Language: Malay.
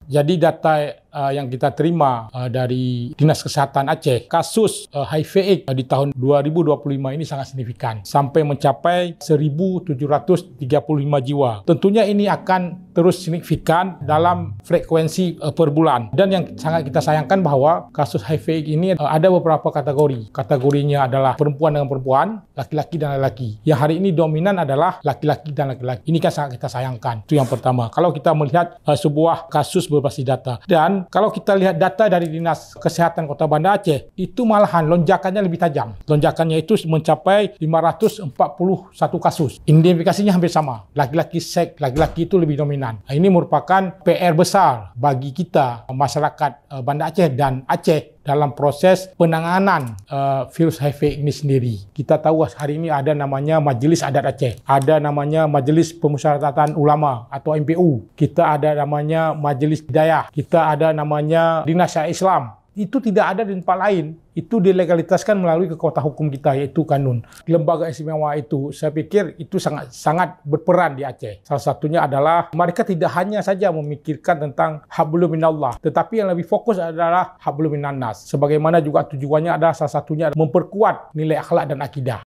Jadi data yang kita terima dari Dinas Kesehatan Aceh, kasus HIV/AIDS di tahun 2025 ini sangat signifikan, sampai mencapai 1.735 jiwa. Tentunya ini akan terus signifikan dalam frekuensi per bulan. Dan yang sangat kita sayangkan bahwa kasus HIV/AIDS ini ada beberapa kategori. Kategorinya adalah perempuan dengan perempuan, laki-laki dan laki-laki. Yang hari ini dominan adalah laki-laki dan laki-laki. Ini kan sangat kita sayangkan. Itu yang pertama. Kalau kita melihat sebuah kasus berbasis data. Dan kalau kita lihat data dari Dinas Kesehatan Kota Banda Aceh, itu malahan lonjakannya lebih tajam. Lonjakannya itu mencapai 541 kasus. Identifikasinya hampir sama. Laki-laki seks, laki-laki itu lebih dominan. Ini merupakan PR besar bagi kita, masyarakat Banda Aceh dan Aceh dalam proses penanganan virus HIV ini sendiri. Kita tahu hari ini ada namanya Majlis Adat Aceh, ada namanya Majlis Pemusyawaratan Ulama atau MPU, kita ada namanya Majlis Hidayah, kita ada namanya Dinas Syariah Islam. Itu tidak ada di tempat lain. Itu dilegalitaskan melalui kekuatan hukum kita, yaitu kanun. Lembaga istimewa itu, saya pikir itu sangat berperan di Aceh. Salah satunya adalah mereka tidak hanya saja memikirkan tentang hablum minallah, tetapi yang lebih fokus adalah hablum minannas. Sebagaimana juga tujuannya adalah salah satunya memperkuat nilai akhlak dan akidah.